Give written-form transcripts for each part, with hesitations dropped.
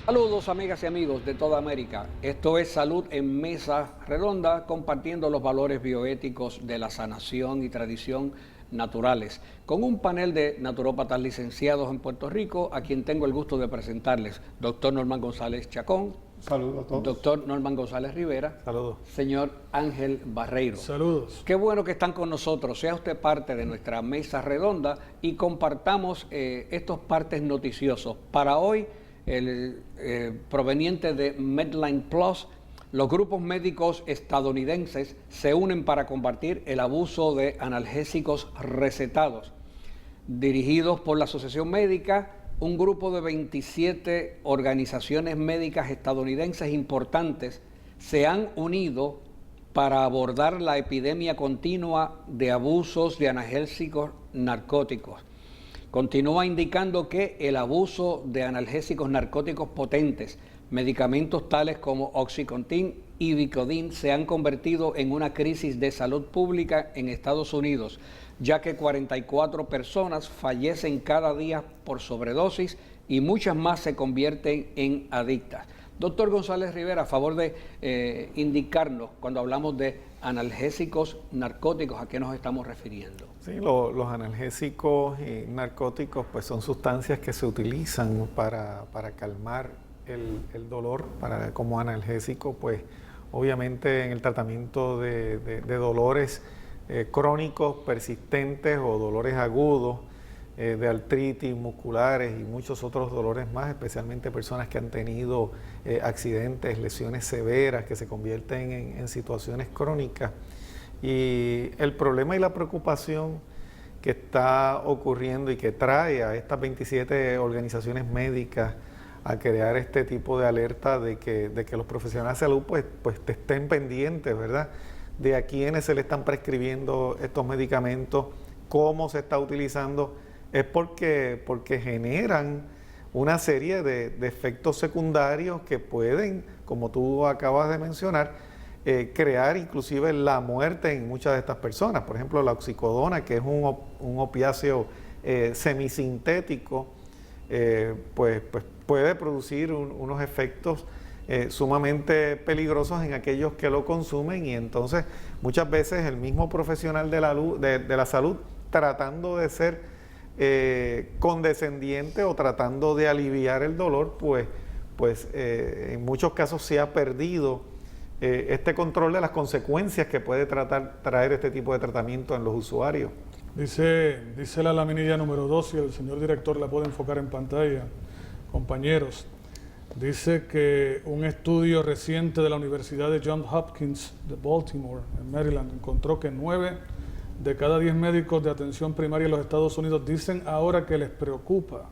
Saludos amigas y amigos de toda América. Esto es Salud en Mesa Redonda, compartiendo los valores bioéticos de la sanación y tradición naturales, con un panel de naturópatas licenciados en Puerto Rico, a quien tengo el gusto de presentarles. Doctor Norman González Chacón. Saludos a todos. Doctor Norman González Rivera. Saludos. Señor Ángel Barreiro. Saludos. Qué bueno que están con nosotros. Sea usted parte de nuestra mesa redonda y compartamos estos partes noticiosos. Para hoy, proveniente de Medline Plus, los grupos médicos estadounidenses se unen para combatir el abuso de analgésicos recetados. Dirigidos por la Asociación Médica, un grupo de 27 organizaciones médicas estadounidenses importantes se han unido para abordar la epidemia continua de abusos de analgésicos narcóticos. Continúa indicando que el abuso de analgésicos narcóticos potentes, medicamentos tales como Oxycontin y Vicodin, se han convertido en una crisis de salud pública en Estados Unidos, ya que 44 personas fallecen cada día por sobredosis y muchas más se convierten en adictas. Doctor González Rivera, a favor de indicarnos, cuando hablamos de analgésicos narcóticos, ¿a qué nos estamos refiriendo? Sí, los analgésicos y narcóticos pues son sustancias que se utilizan para calmar el dolor. Como analgésico, pues obviamente en el tratamiento de dolores crónicos, persistentes o dolores agudos, de artritis musculares y muchos otros dolores más, especialmente personas que han tenido accidentes, lesiones severas que se convierten en situaciones crónicas. Y el problema y la preocupación que está ocurriendo y que trae a estas 27 organizaciones médicas a crear este tipo de alerta de que los profesionales de salud pues estén pendientes, ¿verdad?, de a quiénes se le están prescribiendo estos medicamentos, cómo se está utilizando, es porque generan una serie de efectos secundarios que pueden, como tú acabas de mencionar, crear inclusive la muerte en muchas de estas personas. Por ejemplo, la oxicodona, que es un opiáceo semisintético, pues puede producir unos efectos sumamente peligrosos en aquellos que lo consumen, y entonces muchas veces el mismo profesional de la salud, tratando de ser condescendiente o tratando de aliviar el dolor, pues en muchos casos se ha perdido este control de las consecuencias que puede traer este tipo de tratamiento en los usuarios. Dice la laminilla número 2, y el señor director la puede enfocar en pantalla, compañeros. Dice que un estudio reciente de la Universidad de Johns Hopkins de Baltimore, en Maryland, encontró que 9 de cada 10 médicos de atención primaria en los Estados Unidos dicen ahora que les preocupa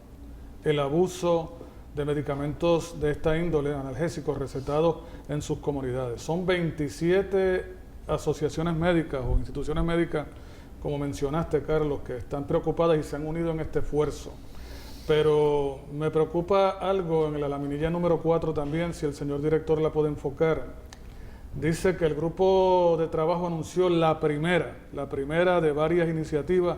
el abuso de medicamentos de esta índole, analgésicos recetados en sus comunidades. Son 27 asociaciones médicas o instituciones médicas, como mencionaste, Carlos, que están preocupadas y se han unido en este esfuerzo. Pero me preocupa algo en la laminilla número 4 también, si el señor director la puede enfocar. Dice que el grupo de trabajo anunció la primera de varias iniciativas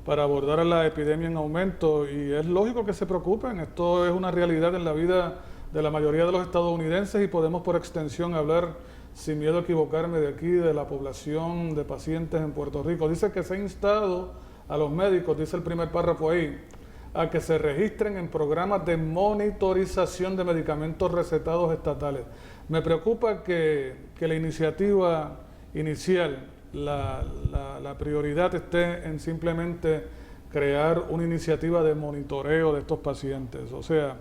para abordar la epidemia en aumento, y es lógico que se preocupen. Esto es una realidad en la vida de la mayoría de los estadounidenses, y podemos por extensión hablar, sin miedo a equivocarme, de aquí, de la población de pacientes en Puerto Rico. Dice que se ha instado a los médicos, dice el primer párrafo ahí, a que se registren en programas de monitorización de medicamentos recetados estatales. Me preocupa que la iniciativa inicial, la prioridad esté en simplemente crear una iniciativa de monitoreo de estos pacientes. O sea,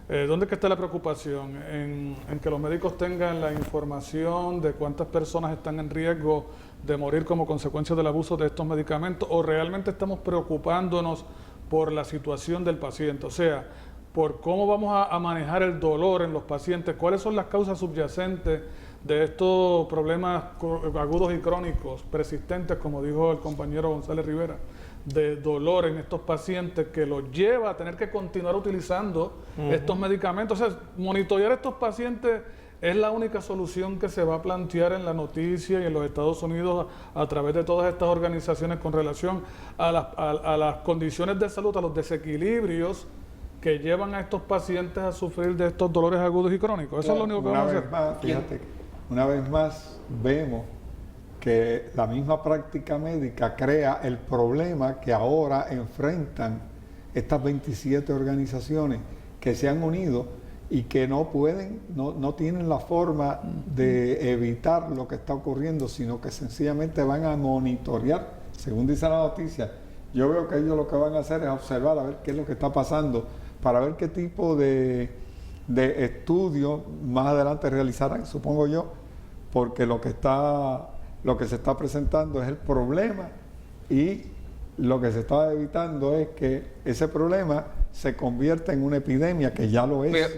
¿dónde está la preocupación? En que los médicos tengan la información de cuántas personas están en riesgo de morir como consecuencia del abuso de estos medicamentos, o realmente estamos preocupándonos por la situación del paciente, o sea, por cómo vamos a manejar el dolor en los pacientes, cuáles son las causas subyacentes de estos problemas agudos y crónicos persistentes, como dijo el compañero González Rivera, de dolor en estos pacientes que los lleva a tener que continuar utilizando estos medicamentos. O sea, monitorear a estos pacientes es la única solución que se va a plantear en la noticia y en los Estados Unidos a través de todas estas organizaciones con relación a las condiciones de salud, a los desequilibrios que llevan a estos pacientes a sufrir de estos dolores agudos y crónicos. Eso es lo único que vamos a hacer. Más, fíjate, una vez más vemos que la misma práctica médica crea el problema que ahora enfrentan estas 27 organizaciones que se han unido y que no pueden, no tienen la forma de evitar lo que está ocurriendo, sino que sencillamente van a monitorear, según dice la noticia. Yo veo que ellos lo que van a hacer es observar a ver qué es lo que está pasando, para ver qué tipo de estudio más adelante realizarán, supongo yo, porque lo que se está presentando es el problema y lo que se está evitando es que ese problema se convierta en una epidemia, que ya lo es.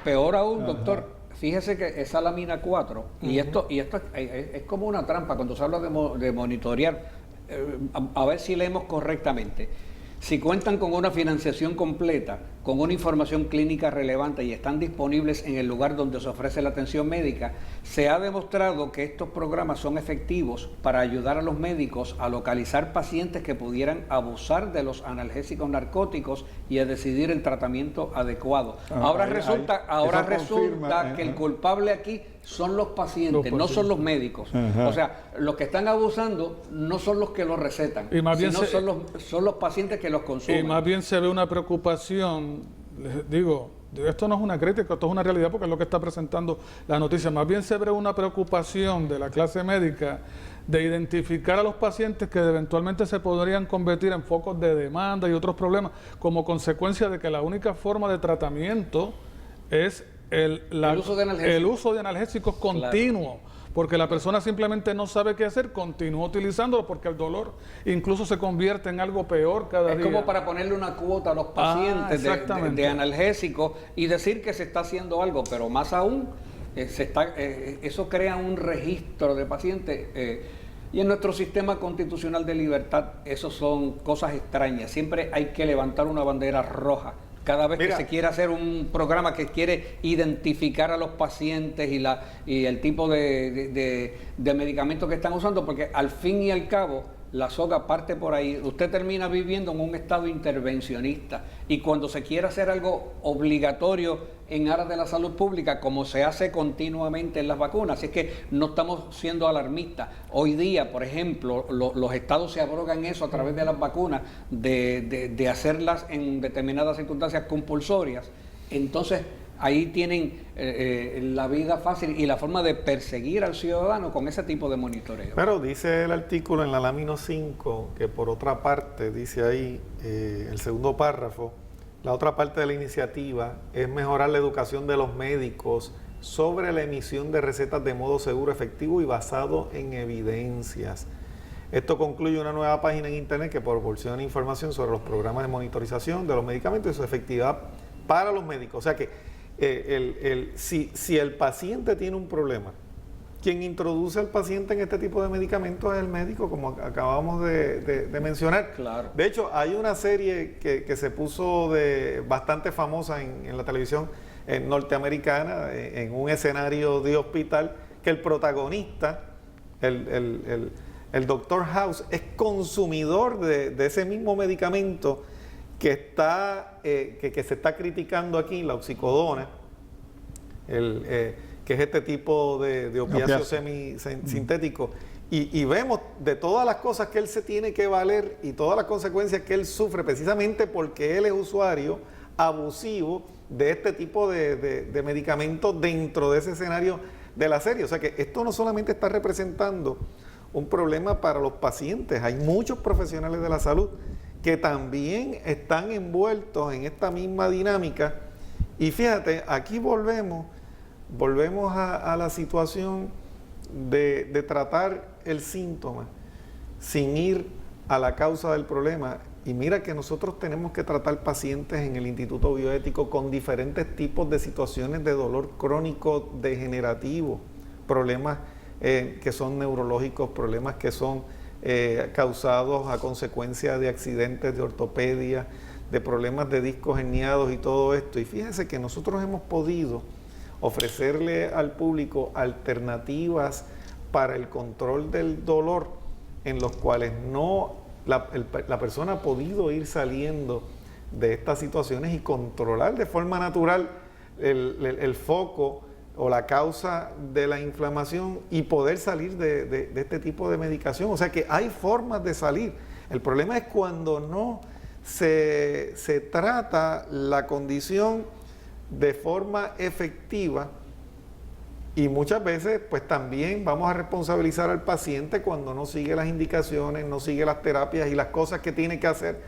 Peor aún, doctor, fíjese que esa lámina 4, y esto es como una trampa cuando se habla de monitorear, a ver si leemos correctamente. Si cuentan con una financiación completa, con una información clínica relevante y están disponibles en el lugar donde se ofrece la atención médica, se ha demostrado que estos programas son efectivos para ayudar a los médicos a localizar pacientes que pudieran abusar de los analgésicos narcóticos y a decidir el tratamiento adecuado. Ahora resulta que el culpable aquí son los pacientes, no son los médicos. O sea, los que están abusando no son los que los recetan, sino son los pacientes que los consumen. Y más bien se ve una preocupación, les digo, esto no es una crítica, esto es una realidad porque es lo que está presentando la noticia. Más bien se ve una preocupación de la clase médica de identificar a los pacientes que eventualmente se podrían convertir en focos de demanda y otros problemas como consecuencia de que la única forma de tratamiento es el uso de analgésicos continuo, porque la persona simplemente no sabe qué hacer, continúa utilizándolo porque el dolor incluso se convierte en algo peor cada día. Es como para ponerle una cuota a los pacientes de analgésicos y decir que se está haciendo algo, pero más aún, eso crea un registro de pacientes. Y en nuestro sistema constitucional de libertad, eso son cosas extrañas. Siempre hay que levantar una bandera roja cada vez que se quiere hacer un programa que quiere identificar a los pacientes y el tipo de medicamentos que están usando, porque al fin y al cabo la soga parte por ahí. Usted termina viviendo en un estado intervencionista y cuando se quiere hacer algo obligatorio en aras de la salud pública, como se hace continuamente en las vacunas, así es que no estamos siendo alarmistas. Hoy día, por ejemplo, los estados se abrogan eso a través de las vacunas, de hacerlas en determinadas circunstancias compulsorias. Entonces, ahí tienen la vida fácil y la forma de perseguir al ciudadano con ese tipo de monitoreo. Pero dice el artículo en la lámina 5, que por otra parte, dice ahí, el segundo párrafo, la otra parte de la iniciativa es mejorar la educación de los médicos sobre la emisión de recetas de modo seguro, efectivo y basado en evidencias. Esto concluye una nueva página en internet que proporciona información sobre los programas de monitorización de los medicamentos y su efectividad para los médicos. O sea que si el paciente tiene un problema, quien introduce al paciente en este tipo de medicamentos es el médico, como acabamos de mencionar. Claro. De hecho, hay una serie que se puso bastante famosa en la televisión norteamericana, en un escenario de hospital, que el protagonista, el Dr. House, es consumidor de ese mismo medicamento que se está criticando aquí, la oxicodona, que es este tipo de opiáceo semisintético. Y vemos de todas las cosas que él se tiene que valer y todas las consecuencias que él sufre, precisamente porque él es usuario abusivo de este tipo de medicamentos dentro de ese escenario de la serie. O sea que esto no solamente está representando un problema para los pacientes, hay muchos profesionales de la salud que también están envueltos en esta misma dinámica. Y fíjate, aquí volvemos a la situación de tratar el síntoma sin ir a la causa del problema. Y mira que nosotros tenemos que tratar pacientes en el Instituto Bioético con diferentes tipos de situaciones de dolor crónico degenerativo, problemas que son neurológicos, problemas que son causados a consecuencia de accidentes de ortopedia, de problemas de discos herniados y todo esto. Y fíjense que nosotros hemos podido ofrecerle al público alternativas para el control del dolor, en los cuales la persona ha podido ir saliendo de estas situaciones y controlar de forma natural el foco o la causa de la inflamación y poder salir de este tipo de medicación. O sea que hay formas de salir. El problema es cuando no se trata la condición de forma efectiva, y muchas veces pues también vamos a responsabilizar al paciente cuando no sigue las indicaciones, no sigue las terapias y las cosas que tiene que hacer,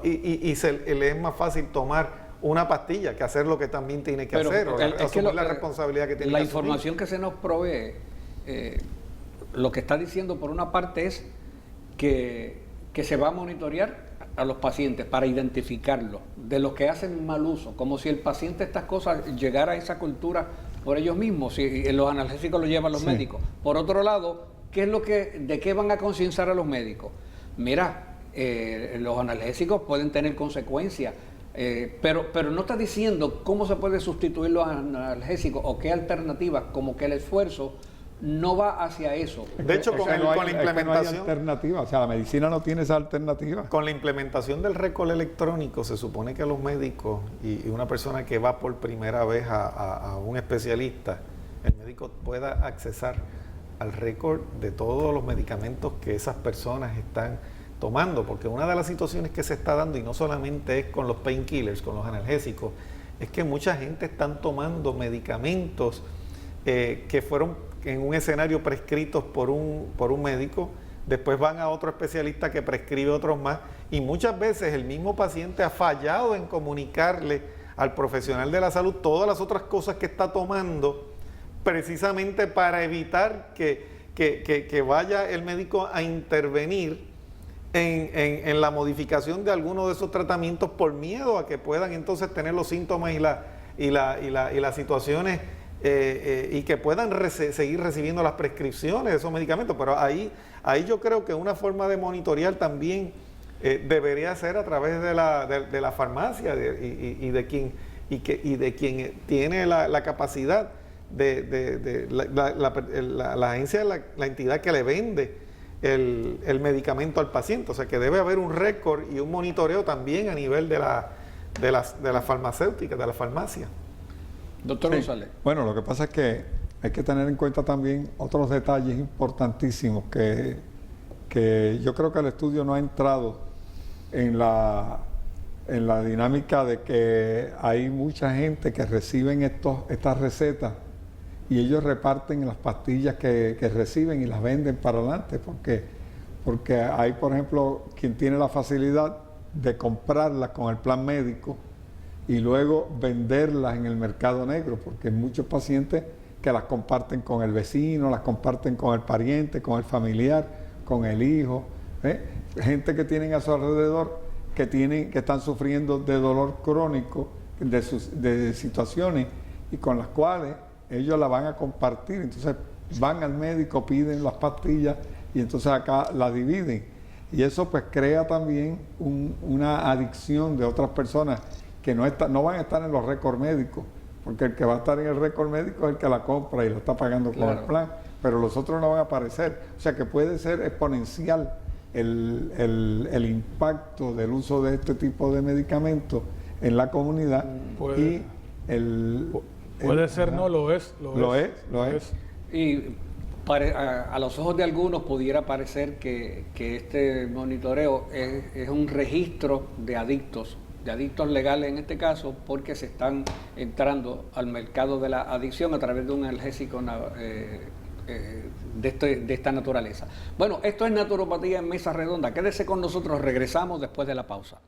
y le es más fácil tomar una pastilla que hacer lo que también tiene que hacer, o asumir la responsabilidad que tiene que la asumir. información que se nos provee, lo que está diciendo por una parte es que se va a monitorear a los pacientes para identificarlos, de los que hacen mal uso, como si el paciente estas cosas llegara a esa cultura por ellos mismos, si los analgésicos los llevan los médicos. Por otro lado, ¿de qué van a concienciar a los médicos? Mira, los analgésicos pueden tener consecuencias, pero no está diciendo cómo se puede sustituir los analgésicos o qué alternativas, como que el esfuerzo no va hacia eso. De hecho, con la implementación, no hay alternativa, o sea, la medicina no tiene esa alternativa. Con la implementación del récord electrónico, se supone que los médicos y una persona que va por primera vez a un especialista, el médico pueda accesar al récord de todos los medicamentos que esas personas están tomando, porque una de las situaciones que se está dando, y no solamente es con los painkillers, con los analgésicos, es que mucha gente están tomando medicamentos que fueron en un escenario prescritos por un médico, después van a otro especialista que prescribe otros más, y muchas veces el mismo paciente ha fallado en comunicarle al profesional de la salud todas las otras cosas que está tomando, precisamente para evitar que vaya el médico a intervenir en la modificación de alguno de esos tratamientos por miedo a que puedan entonces tener los síntomas y las situaciones y que puedan seguir recibiendo las prescripciones de esos medicamentos. Pero ahí yo creo que una forma de monitorear también debería ser a través de la farmacia y de quien tiene la capacidad la agencia, la entidad que le vende el medicamento al paciente. O sea que debe haber un récord y un monitoreo también a nivel de las farmacéuticas, de la farmacia. Doctor González. Bueno, lo que pasa es que hay que tener en cuenta también otros detalles importantísimos que yo creo que el estudio no ha entrado en la dinámica de que hay mucha gente que reciben estas recetas y ellos reparten las pastillas que reciben y las venden para adelante, porque hay, por ejemplo, quien tiene la facilidad de comprarlas con el plan médico y luego venderlas en el mercado negro, porque hay muchos pacientes que las comparten con el vecino, las comparten con el pariente, con el familiar, con el hijo, gente que tienen a su alrededor que están sufriendo de dolor crónico, de situaciones y con las cuales ellos la van a compartir. Entonces van al médico, piden las pastillas y entonces acá las dividen, y eso pues crea también una adicción de otras personas que no van a estar en los récords médicos, porque el que va a estar en el récord médico es el que la compra y la está pagando con el plan, pero los otros no van a aparecer. O sea que puede ser exponencial el impacto del uso de este tipo de medecamentos en la comunidad. Puede ser, no, lo es. Y a los ojos de algunos pudiera parecer que este monitoreo es un registro de adictos legales en este caso, porque se están entrando al mercado de la adicción a través de un analgésico de esta naturaleza. Bueno, esto es Naturopatía en Mesa Redonda. Quédese con nosotros, regresamos después de la pausa.